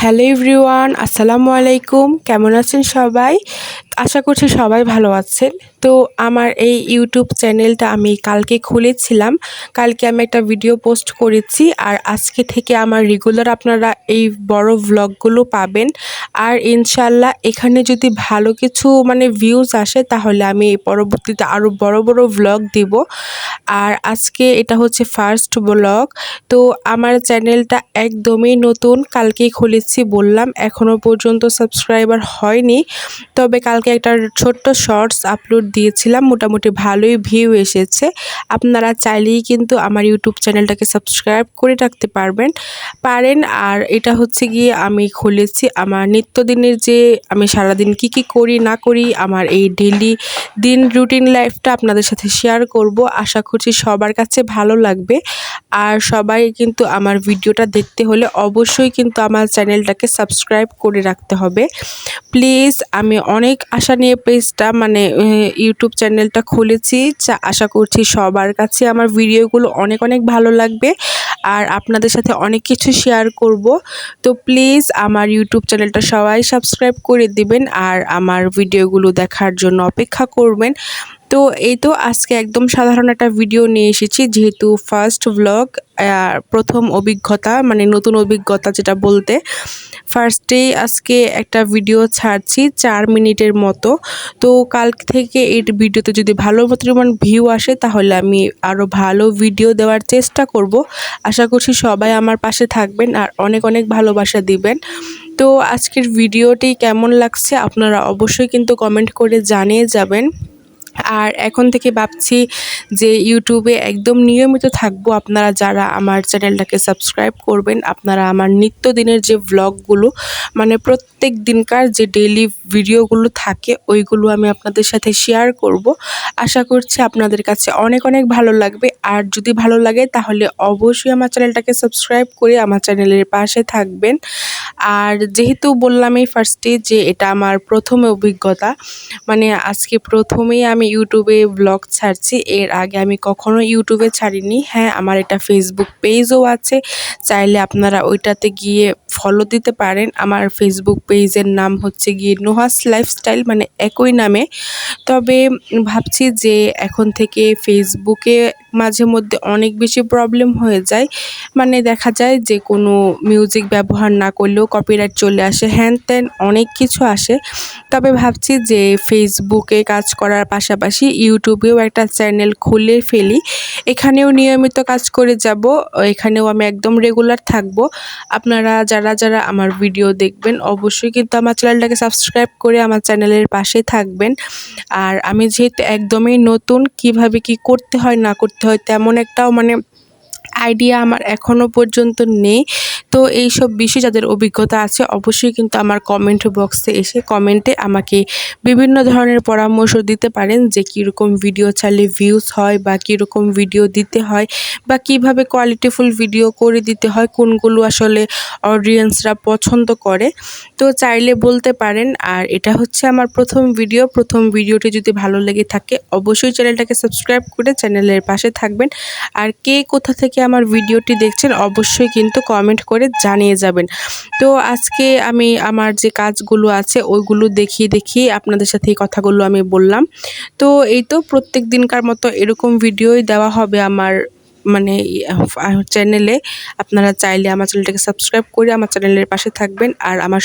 Hello everyone, আসসালামু আলাইকুম। কেমন আছেন সবাই? আশা করছি সবাই ভালো আছেন। তো আমার এই ইউটিউব চ্যানেলটা আমি কালকে খুলেছিলাম। কালকে আমি একটা ভিডিও পোস্ট করেছি, আর আজকে থেকে আমার রেগুলার আপনারা এই বড় ভ্লগগুলো পাবেন। আর ইনশাল্লাহ এখানে যদি ভালো কিছু ভিউজ আসে, তাহলে আমি পরবর্তীতে আরও বড় বড় ভ্লগ দিব। আর আজকে এটা হচ্ছে ফার্স্ট ব্লগ। তো আমার চ্যানেলটা একদমই নতুন, কালকেই খুলেছি বললাম, এখনও পর্যন্ত সাবস্ক্রাইবার হয়নি। তবে কালকে একটা ছোট্ট শর্টস আপলোড দিয়েছিলাম, মোটামুটি ভালোই ভিউ এসেছে। আপনারা চাইলেই কিন্তু আমার ইউটিউব চ্যানেলটাকে সাবস্ক্রাইব করে রাখতে পারেন। আর এটা হচ্ছে গিয়ে আমি খুলেছি আমার নিত্যদিনের যে আমি সারাদিন কি করি না করি, আমার এই ডেইলি রুটিন লাইফটা আপনাদের সাথে শেয়ার করব। আশা করছি সবার কাছে ভালো লাগবে। আর সবাই কিন্তু আমার ভিডিওটা দেখতে হলে অবশ্যই কিন্তু আমার চ্যানেলটাকে সাবস্ক্রাইব করে রাখতে হবে প্লিজ। আমি অনেক আশা নিয়ে পেজটা ইউটিউব চ্যানেলটা খুলেছি। আশা করছি সবার কাছে আমার ভিডিওগুলো অনেক অনেক ভালো লাগবে, আর আপনাদের সাথে অনেক কিছু শেয়ার করব। তো প্লিজ আমার ইউটিউব চ্যানেলটা সবাই সাবস্ক্রাইব করে দিবেন, আর আমার ভিডিওগুলো দেখার জন্য অপেক্ষা করবেন। তো এই তো আজকে একদম সাধারণ একটা ভিডিও নিয়ে এসেছি, যেহেতু ফার্স্ট ভ্লগ, প্রথম অভিজ্ঞতা, নতুন অভিজ্ঞতা যেটা বলতে। ফার্স্টেই আজকে একটা ভিডিও ছাড়ছি 4 মিনিটের মতো। তো কাল থেকে এই ভিডিওতে যদি ভালো পরিমাণ ভিউ আসে, তাহলে আমি আরও ভালো ভিডিও দেওয়ার চেষ্টা করব। আশা করছি সবাই আমার পাশে থাকবেন আর অনেক অনেক ভালোবাসা দিবেন। তো আজকের ভিডিওটি কেমন লাগছে আপনারা অবশ্যই কিন্তু কমেন্ট করে জানিয়ে যাবেন। আর এখন থেকে ভাবছি যে ইউটিউবে একদম নিয়মিত থাকবো। আপনারা যারা আমার চ্যানেলটাকে সাবস্ক্রাইব করবেন, আপনারা আমার নিত্যদিনের যে ভ্লগগুলো, প্রত্যেক দিনকার যে ডেইলি ভিডিওগুলো থাকে, ওইগুলো আমি আপনাদের সাথে শেয়ার করব। আশা করছি আপনাদের কাছে অনেক অনেক ভালো লাগবে। আর যদি ভালো লাগে, তাহলে অবশ্যই আমার চ্যানেলটাকে সাবস্ক্রাইব করে আমার চ্যানেলের পাশে থাকবেন। আর যেহেতু বললাম এই ফার্স্টে যে এটা আমার প্রথম অভিজ্ঞতা, আজকে প্রথমেই আমি ইউটিউবে ব্লগ ছাড়ছি। এর আগে আমি কখনো ইউটিউবে ছাড়িনি। হ্যাঁ, আমার এটা ফেসবুক পেজও আছে, চাইলে আপনারা ওইটাতে গিয়ে ফলো দিতে পারেন। আমার ফেসবুক পেজের নাম হচ্ছে গিয়ে নুহাস লাইফস্টাইল, একই নামে। তবে ভাবছি যে এখন থেকে ফেসবুকে মাঝে মধ্যে অনেক বেশি প্রবলেম হয়ে যায়। দেখা যায় যে কোনো মিউজিক ব্যবহার না করলেও কপিরাইট চলে আসে, হ্যান ত্যান অনেক কিছু আসে। তবে ভাবছি যে ফেসবুকে কাজ করার পাশাপাশি ইউটিউবেও একটা চ্যানেল খুলে ফেলি, এখানেও নিয়মিত কাজ করে যাব। এখানেও আমি একদম রেগুলার থাকব। আপনারা যারা যারা আমার ভিডিও দেখবেন, অবশ্যই কিন্তু আমার চ্যানেলটাকে সাবস্ক্রাইব করে আমার চ্যানেলের পাশে থাকবেন। আর আমি যেহেতু একদমই নতুন, কিভাবে কি করতে হয় না করতে হয় তেমন একটাও আইডিয়া আমার এখনও পর্যন্ত নেই। তো এইসব বিষয়ে যাদের অভিজ্ঞতা আছে, অবশ্যই কিন্তু আমার কমেন্ট বক্সে এসে কমেন্টে আমাকে বিভিন্ন ধরনের পরামর্শ দিতে পারেন, যে কীরকম ভিডিও চাইলে ভিউজ হয়, বা কীরকম ভিডিও দিতে হয়, বা কিভাবে কোয়ালিটিফুল ভিডিও করে দিতে হয়, কোনগুলো আসলে অডিয়েন্সরা পছন্দ করে। তো চাইলে বলতে পারেন। আর এটা হচ্ছে আমার প্রথম ভিডিওটি যদি ভালো লেগে থাকে, অবশ্যই চ্যানেলটাকে সাবস্ক্রাইব করে চ্যানেলের পাশে থাকবেন। আর কে কোথা থেকে আমার ভিডিওটি দেখছেন, অবশ্যই কিন্তু কমেন্ট করে জানিয়ে যাবেন। তো আজকে আমি আমার যে কাজগুলো আছে ওইগুলো দেখিয়ে আপনাদের সাথে এই কথাগুলো আমি বললাম। তো এই তো প্রত্যেক দিনকার মতো এরকম ভিডিওই দেওয়া হবে আমার চ্যানেলে। আপনারা চাইলে আমার চ্যানেলটাকে সাবস্ক্রাইব করে আমার চ্যানেলের পাশে থাকবেন, আর আমার